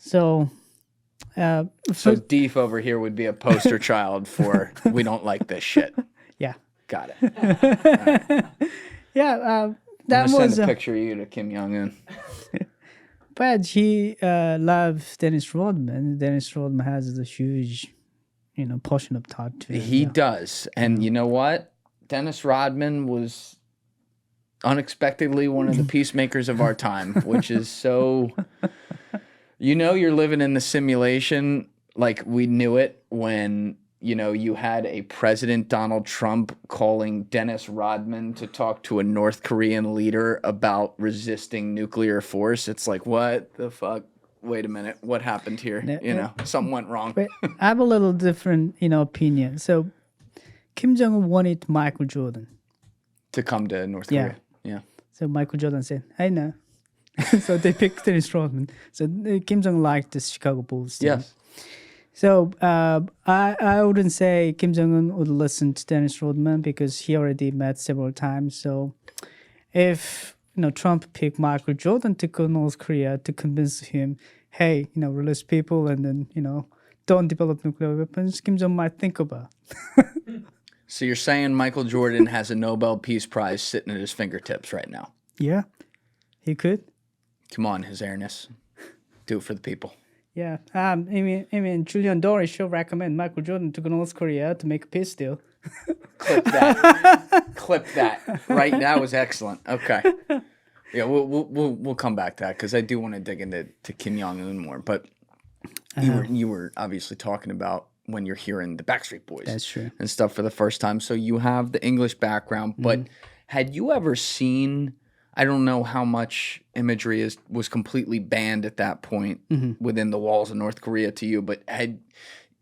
So, So Deef over here would be a poster child for we don't like this shit. yeah, Got it. yeah. I'm That gonna was. send a picture of you to Kim Jong-un. But he loved Dennis Rodman. Dennis Rodman has a huge, portion of tattoo. He does. And you know what? Dennis Rodman was unexpectedly one of the peacemakers of our time, which is so... you're living in the simulation like we knew it when, you had a President Donald Trump calling Dennis Rodman to talk to a North Korean leader about resisting nuclear force. It's like, what the fuck? Wait a minute. What happened here? Something went wrong. But I have a little different, opinion. So Kim Jong-un wanted Michael Jordan To come to North Korea. Yeah. So Michael Jordan said, I know. So they picked Dennis Rodman. So Kim Jong liked the Chicago Bulls team. Yes. So I wouldn't say Kim Jong-un would listen to Dennis Rodman because he already met several times. So if Trump picked Michael Jordan to go to North Korea to convince him, hey, release people and then don't develop nuclear weapons, Kim Jong might think about. So you're saying Michael Jordan has a Nobel Peace Prize sitting at his fingertips right now? Yeah, he could. Come on, His Airness. Do it for the people. Yeah, I mean, Julian Dorey should recommend Michael Jordan to go to North Korea to make a peace deal. Clip that. Clip that. Right, that was excellent. Okay. Yeah, we'll come back to that because I do want to dig into Kim Jong-un more. But you were obviously talking about when you're hearing the Backstreet Boys. That's true. And stuff for the first time. So you have the English background, but had you ever seen? I don't know how much imagery was completely banned at that point within the walls of North Korea to you, but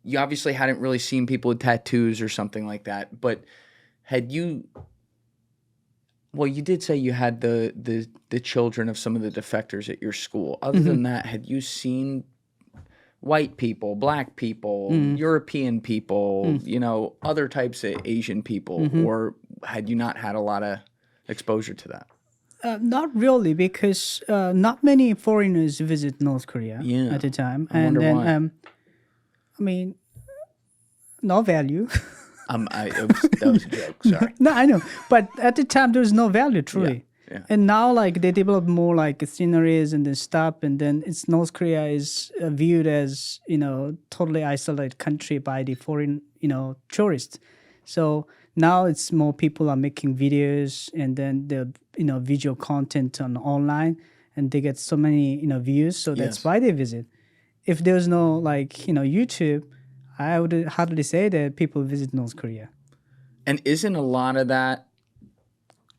you obviously hadn't really seen people with tattoos or something like that. But had you? Well, you did say you had the children of some of the defectors at your school. Other than that, had you seen white people, black people, European people, other types of Asian people, or had you not had a lot of exposure to that? Not really, because not many foreigners visit North Korea at the time. I wonder why. I mean, no value. That was a joke, sorry. No, I know. But at the time, there was no value, truly. Yeah. And now, they develop more, sceneries and then stuff. And then North Korea is viewed as, totally isolated country by the foreign, tourists. So now it's more people are making videos and then the visual content on online and they get so many views, so that's why they visit. If there's no YouTube, I would hardly say that people visit North Korea. And isn't a lot of that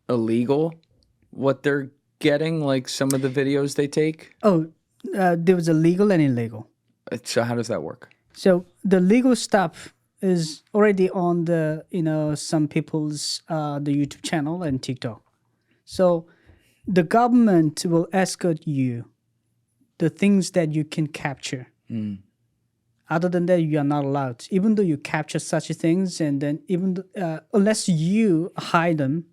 illegal, what they're getting, like some of the videos they take? There was a legal and illegal. So how does that work? So the legal stuff is already on the some people's the YouTube channel and TikTok. So the government will escort you the things that you can capture. Other than that, you are not allowed. Even though you capture such things, and then unless you hide them,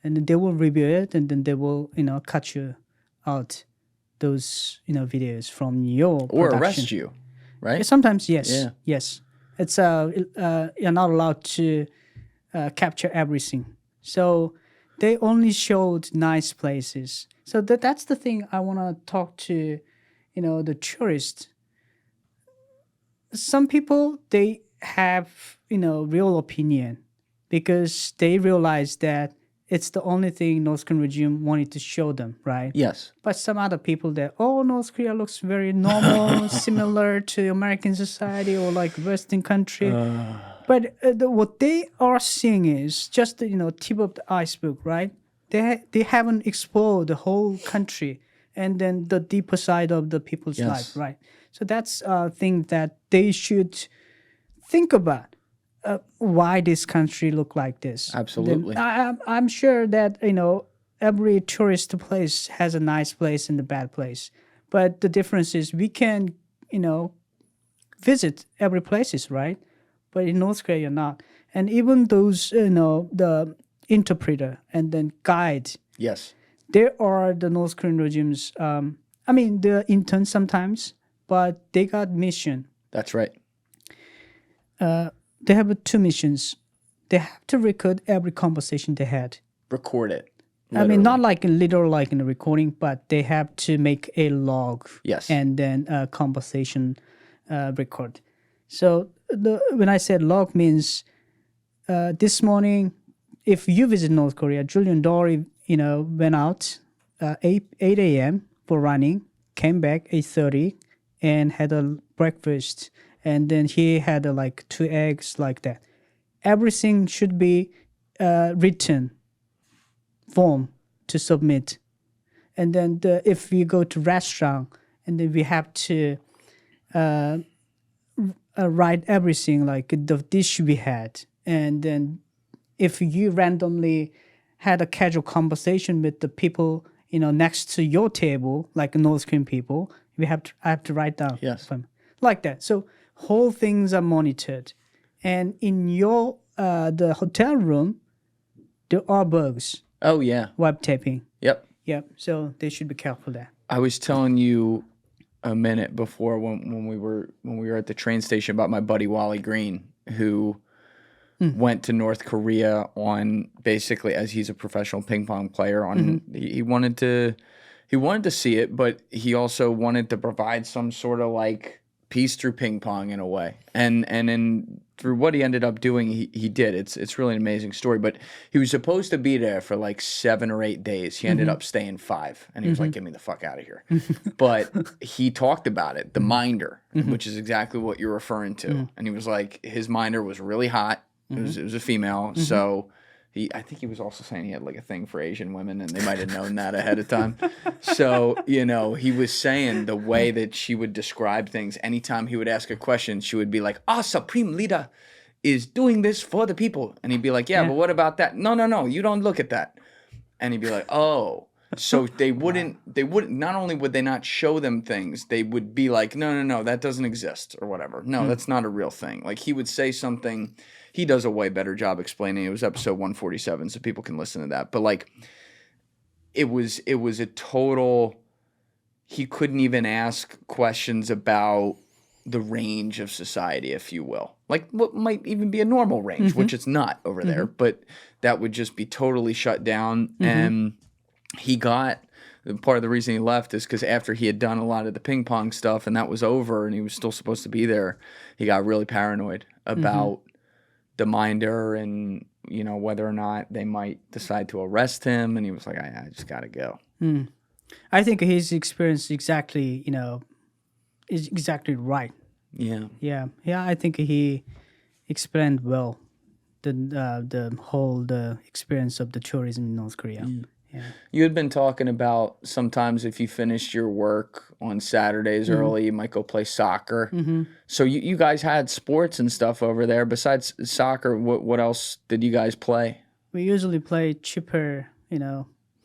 and then they will review it, and then they will cut you out those videos from your or production. arrest you, right? Sometimes yes, Yeah. yes. It's you're not allowed to capture everything. So they only showed nice places. So that's the thing I want to talk to, the tourists. Some people, they have, real opinion because they realize that it's the only thing North Korean regime wanted to show them, right? Yes. But some other people that, North Korea looks very normal, similar to American society or Western country. But what they are seeing is just the, tip of the iceberg, right? They haven't explored the whole country and then the deeper side of the people's life, right? So that's a thing that they should think about. Why this country look like this? Absolutely. I'm sure that every tourist place has a nice place and a bad place, but the difference is we can visit every places, right? But in North Korea, you're not. And even those the interpreter and then guide. Yes. There are the North Korean regimes. The interns sometimes. but they got mission. That's right. They have two missions. They have to record every conversation they had. Record it. I mean, not like in literal, like in a recording, but they have to make a log. Yes. And then a conversation record. So when I said log means this morning, if you visit North Korea, Julian Dorey, went out 8 a.m. for running, came back 8:30, and had a breakfast, and then he had like 2 eggs like that. Everything should be written form to submit, and then if we go to restaurant, and then we have to write everything like the dish we had, and then if you randomly had a casual conversation with the people next to your table, like North Korean people, I have to write down. Yes. Like that. So whole things are monitored, and in your the hotel room, there are bugs. Oh yeah. Web taping. Yep. Yep. So they should be careful there. I was telling you a minute before when we were at the train station about my buddy Wally Green, who went to North Korea on basically, as he's a professional ping pong player, on he wanted to see it, but he also wanted to provide some sort of like peace through ping pong in a way. And then through what he ended up doing, he did. It's really an amazing story. But he was supposed to be there for like 7 or 8 days. He ended up staying 5. And he was like, get me the fuck out of here. But he talked about it, the minder, which is exactly what you're referring to. And he was like, his minder was really hot. It was a female. So I think he was also saying he had like a thing for Asian women, and they might have known that ahead of time. So, he was saying the way that she would describe things, anytime he would ask a question, she would be like, our supreme leader is doing this for the people. And he'd be like, yeah, but what about that? No, you don't look at that. And he'd be like, oh. So they wouldn't, not only would they not show them things, they would be like, no, that doesn't exist or whatever. No, that's not a real thing. Like he would say something. He does a way better job explaining. It was episode 147, so people can listen to that. But like, it was a total. He couldn't even ask questions about the range of society, if you will, like what might even be a normal range, which it's not over there. But that would just be totally shut down. And he got. Part of the reason he left is because after he had done a lot of the ping pong stuff and that was over, and he was still supposed to be there, he got really paranoid about the minder and whether or not they might decide to arrest him, and he was like, I just gotta go. I think his experience exactly is exactly right. Yeah. I think he explained well the whole experience of the tourism in North Korea. Yeah. You had been talking about sometimes if you finished your work on Saturdays early, you might go play soccer. So you guys had sports and stuff over there. Besides soccer, what else did you guys play? We usually play cheaper,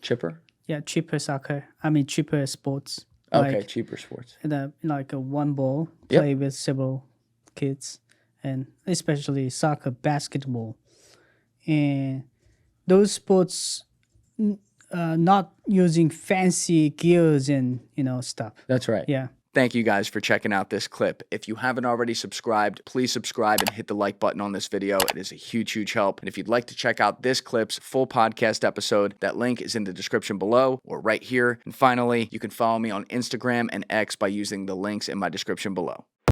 Chipper? Yeah, cheaper soccer. I mean, cheaper sports. Okay, cheaper sports. Like a one ball, play with several kids, and especially soccer, basketball. And those sports... not using fancy gears and stuff. That's right. Yeah. Thank you guys for checking out this clip. If you haven't already subscribed, please subscribe and hit the like button on this video. It is a huge help. And if you'd like to check out this clip's full podcast episode, that link is in the description below or right here. And finally, you can follow me on Instagram and X by using the links in my description below.